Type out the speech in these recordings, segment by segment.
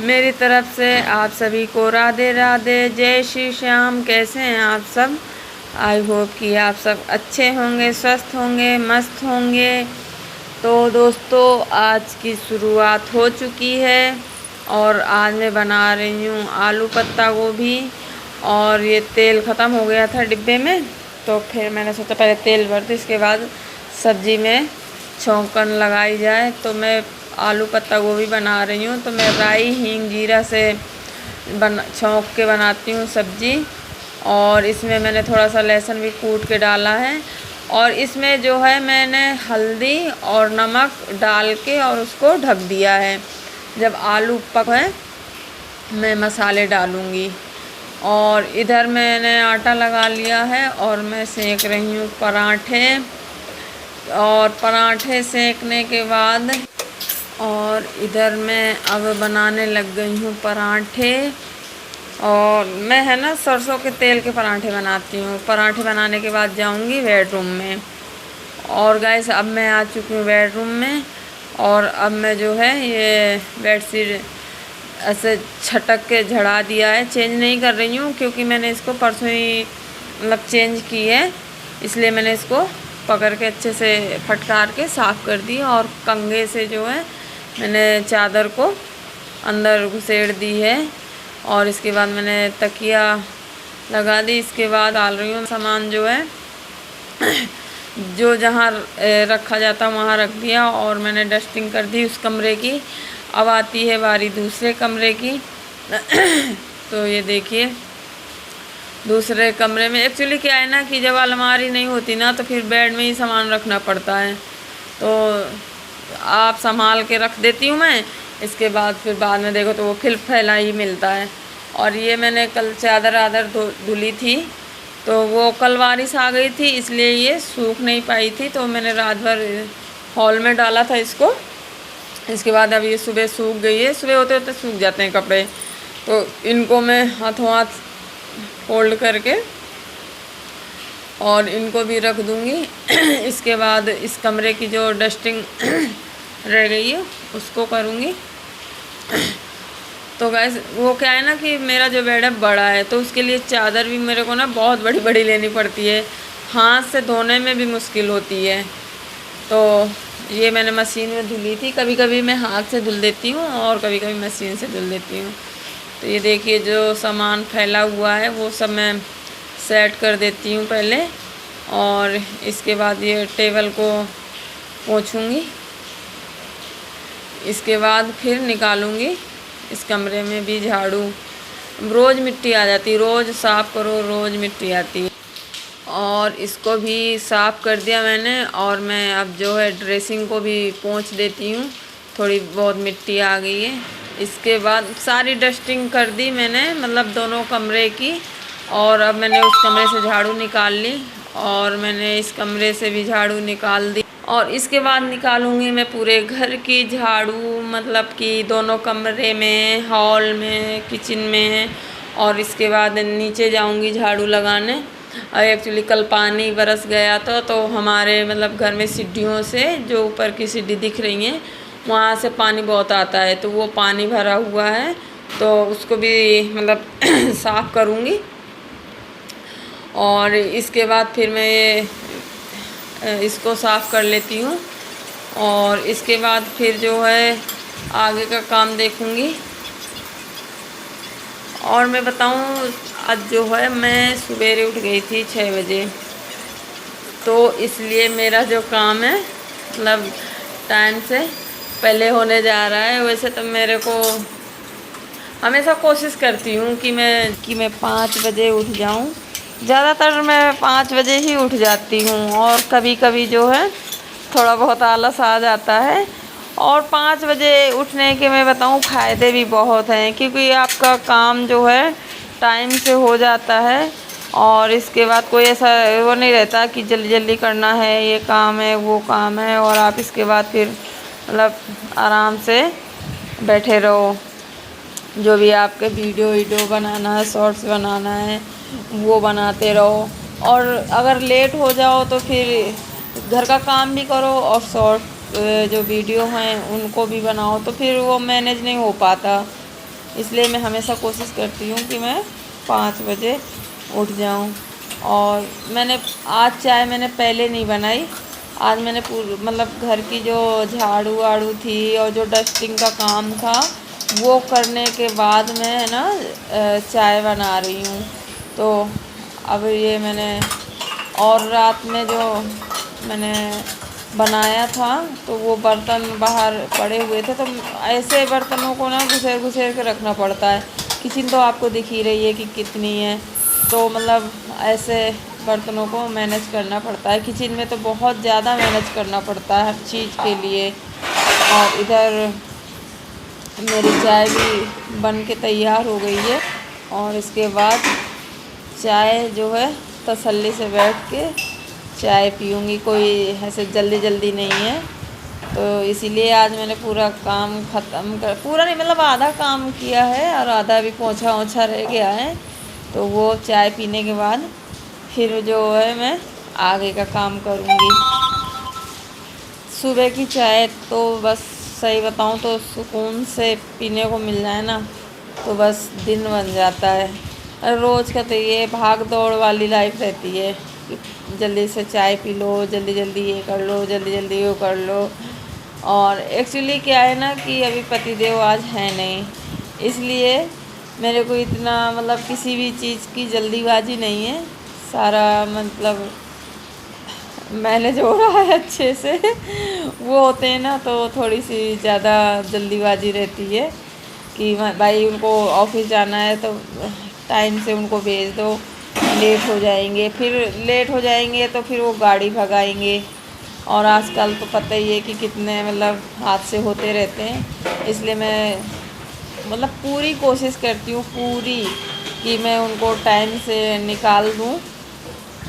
मेरी तरफ से आप सभी को राधे राधे, जय श्री श्याम। कैसे हैं आप सब? आई होप कि आप सब अच्छे होंगे, स्वस्थ होंगे, मस्त होंगे। तो दोस्तों, आज की शुरुआत हो चुकी है और आज मैं बना रही हूँ आलू पत्ता गोभी। और ये तेल ख़त्म हो गया था डिब्बे में, तो फिर मैंने सोचा पहले तेल भर दूँ, इसके बाद सब्ज़ी में छौंकन लगाई जाए। तो मैं आलू पत्ता गोभी बना रही हूँ। तो मैं राई हींग जीरा से छौंक के बनाती हूँ सब्ज़ी। और इसमें मैंने थोड़ा सा लहसुन भी कूट के डाला है। और इसमें जो है मैंने हल्दी और नमक डाल के और उसको ढक दिया है। जब आलू पके मैं मसाले डालूँगी। और इधर मैंने आटा लगा लिया है और मैं सेक रही हूँ पराठे। और पराठे सेकने के बाद और इधर मैं अब बनाने लग गई हूँ पराठे। और मैं है ना सरसों के तेल के पराठे बनाती हूँ। पराठे बनाने के बाद जाऊँगी बेडरूम में। और गाइस, अब मैं आ चुकी हूँ बेडरूम में। और अब मैं जो है ये बेडशीट ऐसे छटक के झड़ा दिया है। चेंज नहीं कर रही हूँ क्योंकि मैंने इसको परसों ही मतलब चेंज की है, इसलिए मैंने इसको पकड़ के अच्छे से फटकार के साफ़ कर दी। और कंघे से जो है मैंने चादर को अंदर घुसेड़ दी है। और इसके बाद मैंने तकिया लगा दी। इसके बाद डाल रही हूँ सामान जो है जो जहाँ रखा जाता वहाँ रख दिया। और मैंने डस्टिंग कर दी उस कमरे की। अब आती है बारी दूसरे कमरे की। तो ये देखिए, दूसरे कमरे में एक्चुअली क्या है ना कि जब अलमारी नहीं होती ना तो फिर बेड में ही सामान रखना पड़ता है। तो आप संभाल के रख देती हूँ मैं। इसके बाद फिर बाद में देखो तो वो फिर फैला ही मिलता है। और ये मैंने कल चादर धुली थी, तो वो कल बारिश आ गई थी इसलिए ये सूख नहीं पाई थी। तो मैंने रात भर हॉल में डाला था इसको। इसके बाद अब ये सुबह सूख गई है। सुबह होते होते सूख जाते हैं कपड़े। तो इनको मैं हाथों हाथ फोल्ड करके और इनको भी रख दूँगी। इसके बाद इस कमरे की जो डस्टिंग रह गई है उसको करूँगी। तो गैस, वो क्या है ना कि मेरा जो बेड है बड़ा है, तो उसके लिए चादर भी मेरे को ना बहुत बड़ी बड़ी लेनी पड़ती है। हाथ से धोने में भी मुश्किल होती है। तो ये मैंने मशीन में धुली थी। कभी कभी मैं हाथ से धुल देती हूँ और कभी कभी मशीन से धुल देती हूँ। तो ये देखिए, जो सामान फैला हुआ है वो सब मैं सेट कर देती हूँ पहले। और इसके बाद ये टेबल को पोंछूँगी। इसके बाद फिर निकालूँगी। इस कमरे में भी झाड़ू, रोज़ मिट्टी आ जाती है, रोज़ साफ़ करो रोज़ मिट्टी आती है। और इसको भी साफ़ कर दिया मैंने। और मैं अब जो है ड्रेसिंग को भी पोंछ देती हूँ, थोड़ी बहुत मिट्टी आ गई है। इसके बाद सारी डस्टिंग कर दी मैंने, मतलब दोनों कमरे की। और अब मैंने उस कमरे से झाड़ू निकाल ली और मैंने इस कमरे से भी झाड़ू निकाल दी। और इसके बाद निकालूंगी मैं पूरे घर की झाड़ू, मतलब कि दोनों कमरे में, हॉल में, किचन में। और इसके बाद नीचे जाऊंगी झाड़ू लगाने। और एक्चुअली कल पानी बरस गया था, तो हमारे मतलब घर में सीढ़ियों से, जो ऊपर की सीढ़ी दिख रही हैं, वहाँ से पानी बहुत आता है। तो वो पानी भरा हुआ है, तो उसको भी मतलब साफ़ करूँगी। और इसके बाद फिर मैं ये इसको साफ़ कर लेती हूँ। और इसके बाद फिर जो है आगे का काम देखूँगी। और मैं बताऊँ, आज जो है मैं सवेरे उठ गई थी 6 बजे। तो इसलिए मेरा जो काम है मतलब टाइम से पहले होने जा रहा है। वैसे तो मेरे को हमेशा कोशिश करती हूँ कि मैं 5 बजे उठ जाऊँ। ज़्यादातर मैं 5 बजे ही उठ जाती हूँ। और कभी कभी जो है थोड़ा बहुत आलस आ जाता है। और 5 बजे उठने के मैं बताऊँ फ़ायदे भी बहुत हैं, क्योंकि आपका काम जो है टाइम से हो जाता है। और इसके बाद कोई ऐसा वो नहीं रहता कि जल्दी जल्दी करना है, ये काम है वो काम है। और आप इसके बाद फिर मतलब आराम से बैठे रहो। जो भी आपके वीडियो बनाना है, शॉर्ट्स बनाना है, वो बनाते रहो। और अगर लेट हो जाओ तो फिर घर का काम भी करो और शॉर्ट जो वीडियो हैं उनको भी बनाओ, तो फिर वो मैनेज नहीं हो पाता। इसलिए मैं हमेशा कोशिश करती हूँ कि मैं 5 बजे उठ जाऊँ। और मैंने आज चाय मैंने पहले नहीं बनाई, आज मैंने मतलब घर की जो झाड़ू वाड़ू थी और जो डस्टिंग का काम था वो करने के बाद मैं है ना चाय बना रही हूँ। तो अब ये मैंने, और रात में जो मैंने बनाया था तो वो बर्तन बाहर पड़े हुए थे, तो ऐसे बर्तनों को ना घुसेर घुसेर के रखना पड़ता है। किचन तो आपको दिख ही रही है कि कितनी है, तो मतलब ऐसे बर्तनों को मैनेज करना पड़ता है। किचन में तो बहुत ज़्यादा मैनेज करना पड़ता है हर चीज़ के लिए। और इधर मेरी चाय भी बन के तैयार हो गई है, और इसके बाद चाय जो है तसल्ली से बैठ के चाय पीऊँगी, कोई ऐसे जल्दी जल्दी नहीं है। तो इसीलिए आज मैंने पूरा काम ख़त्म कर, पूरा नहीं मतलब आधा काम किया है और आधा भी पोंछा ओछा रह गया है। तो वो चाय पीने के बाद फिर जो है मैं आगे का काम करूँगी। सुबह की चाय तो बस सही बताऊँ तो सुकून से पीने को मिल जाए ना तो बस दिन बन जाता है। रोज़ का तो ये भाग दौड़ वाली लाइफ रहती है कि जल्दी से चाय पी लो, जल्दी जल्दी ये कर लो, जल्दी जल्दी वो कर लो। और एक्चुअली क्या है ना कि अभी पतिदेव आज है नहीं, इसलिए मेरे को इतना मतलब किसी भी चीज़ की जल्दीबाजी नहीं है। सारा मतलब मैनेज हो रहा है अच्छे से। वो होते हैं ना तो थोड़ी सी ज़्यादा जल्दीबाजी रहती है कि भाई उनको ऑफिस जाना है तो टाइम से उनको भेज दो, लेट हो जाएंगे, फिर लेट हो जाएंगे तो फिर वो गाड़ी भगाएंगे। और आजकल तो पता ही है कि कितने मतलब हादसे होते रहते हैं, इसलिए मैं मतलब पूरी कोशिश करती हूँ पूरी कि मैं उनको टाइम से निकाल दूँ।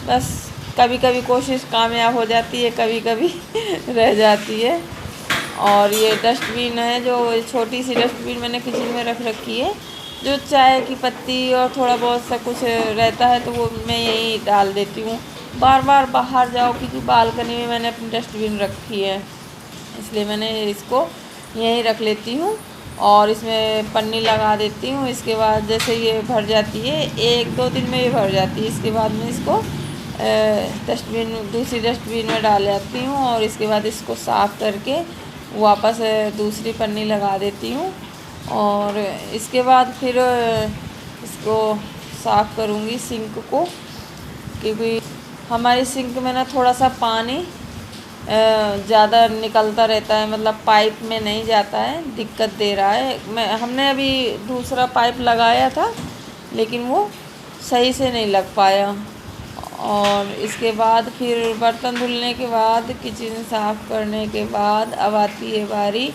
बस कभी कभी कोशिश कामयाब हो जाती है, कभी कभी रह जाती है। और ये डस्टबिन है, जो छोटी सी डस्टबिन मैंने किचन में रख रखी है, जो चाय की पत्ती और थोड़ा बहुत सा कुछ रहता है तो वो मैं यहीं डाल देती हूँ। बार बार बाहर जाओ, क्योंकि बालकनी में मैंने अपनी डस्टबिन रखी है, इसलिए मैंने इसको यहीं रख लेती हूँ और इसमें पन्नी लगा देती हूँ। इसके बाद जैसे ये भर जाती है, 1-2 दिन में ये भर जाती है, इसके बाद मैं इसको डस्टबिन दूसरी डस्टबिन में डाल जाती हूँ और इसके बाद इसको साफ़ करके वापस दूसरी पन्नी लगा देती हूँ। और इसके बाद फिर इसको साफ़ करूँगी सिंक को, क्योंकि हमारी सिंक में ना थोड़ा सा पानी ज़्यादा निकलता रहता है, मतलब पाइप में नहीं जाता है, दिक्कत दे रहा है। हमने अभी दूसरा पाइप लगाया था लेकिन वो सही से नहीं लग पाया। और इसके बाद फिर बर्तन धुलने के बाद, किचन साफ़ करने के बाद अब आती है बारी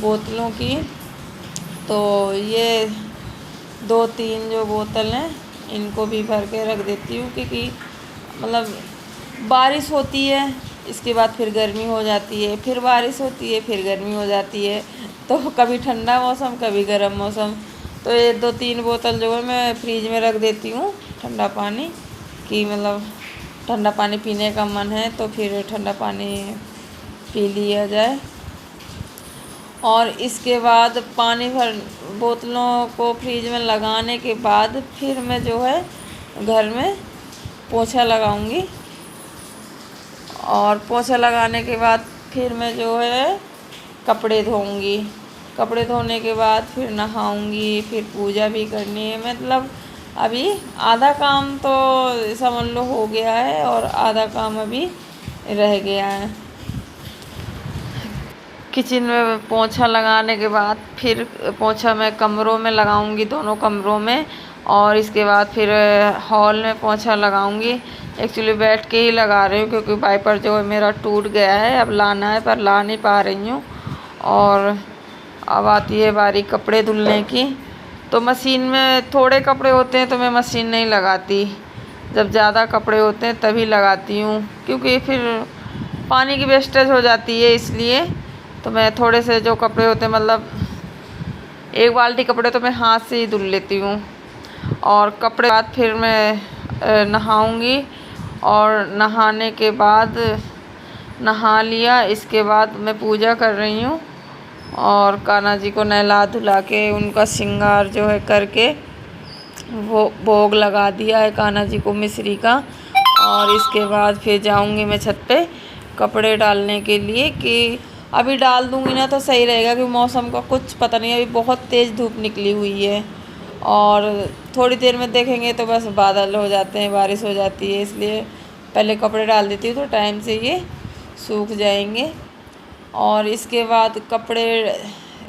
बोतलों की। तो ये 2-3 जो बोतल हैं इनको भी भर के रख देती हूँ, क्योंकि मतलब बारिश होती है, इसके बाद फिर गर्मी हो जाती है, फिर बारिश होती है, फिर गर्मी हो जाती है, तो कभी ठंडा मौसम कभी गर्म मौसम। तो ये 2-3 बोतल जो है मैं फ्रीज में रख देती हूँ ठंडा पानी कि मतलब ठंडा पानी पीने का मन है तो फिर ठंडा पानी पी लिया जाए। और इसके बाद पानी भर बोतलों को फ्रीज में लगाने के बाद फिर मैं जो है घर में पोछा लगाऊंगी। और पोछा लगाने के बाद फिर मैं जो है कपड़े धोऊंगी। कपड़े धोने के बाद फिर नहाऊंगी, फिर पूजा भी करनी है। मतलब अभी आधा काम तो समझ लो हो गया है और आधा काम अभी रह गया है। किचन में पोछा लगाने के बाद फिर पोछा मैं कमरों में लगाऊंगी, दोनों कमरों में। और इसके बाद फिर हॉल में पोछा लगाऊंगी। एक्चुअली बैठ के ही लगा रही हूँ क्योंकि वाइपर जो है मेरा टूट गया है, अब लाना है पर ला नहीं पा रही हूँ। और अब आती है बारी कपड़े धुलने की। तो मशीन में थोड़े कपड़े होते हैं तो मैं मशीन नहीं लगाती, जब ज़्यादा कपड़े होते हैं तभी लगाती हूँ, क्योंकि फिर पानी की वेस्टेज हो जाती है। इसलिए तो मैं थोड़े से जो कपड़े होते हैं, मतलब 1 बाल्टी कपड़े तो मैं हाथ से ही धुल लेती हूँ। और कपड़े बाद फिर मैं नहाऊंगी। और नहाने के बाद नहा लिया, इसके बाद मैं पूजा कर रही हूँ। और कान्हा जी को नहला धुला के उनका श्रृंगार जो है करके वो भोग लगा दिया है कान्हा जी को मिश्री का। और इसके बाद फिर जाऊंगी मैं छत पे कपड़े डालने के लिए, कि अभी डाल दूंगी ना तो सही रहेगा, क्योंकि मौसम का कुछ पता नहीं, अभी बहुत तेज़ धूप निकली हुई है और थोड़ी देर में देखेंगे तो बस बादल हो जाते हैं, बारिश हो जाती है। इसलिए पहले कपड़े डाल देती हूँ तो टाइम से ये सूख जाएंगे। और इसके बाद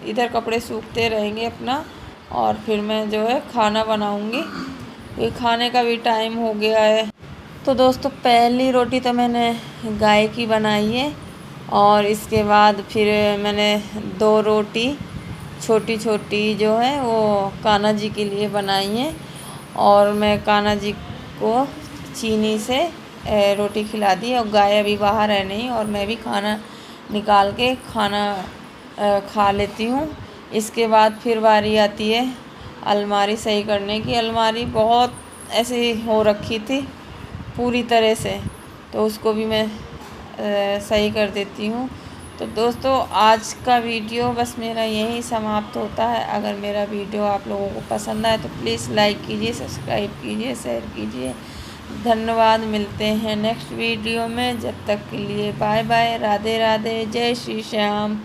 इधर कपड़े सूखते रहेंगे अपना, और फिर मैं जो है खाना बनाऊँगी, ये खाने का भी टाइम हो गया है। तो दोस्तों पहली रोटी तो मैंने गाय की बनाई है, और इसके बाद फिर मैंने 2 रोटी छोटी छोटी जो है वो कान्हा जी के लिए बनाई है। और मैं कान्हा जी को चीनी से रोटी खिला दी, और गाय अभी बाहर है नहीं, और मैं भी खाना निकाल के खाना खा लेती हूँ। इसके बाद फिर बारी आती है अलमारी सही करने की। अलमारी बहुत ऐसी हो रखी थी पूरी तरह से, तो उसको भी मैं सही कर देती हूँ। तो दोस्तों आज का वीडियो बस मेरा यही समाप्त होता है। अगर मेरा वीडियो आप लोगों को पसंद आए तो प्लीज़ लाइक कीजिए, सब्सक्राइब कीजिए, शेयर कीजिए। धन्यवाद। मिलते हैं नेक्स्ट वीडियो में, जब तक के लिए बाय बाय, राधे राधे, जय श्री श्याम।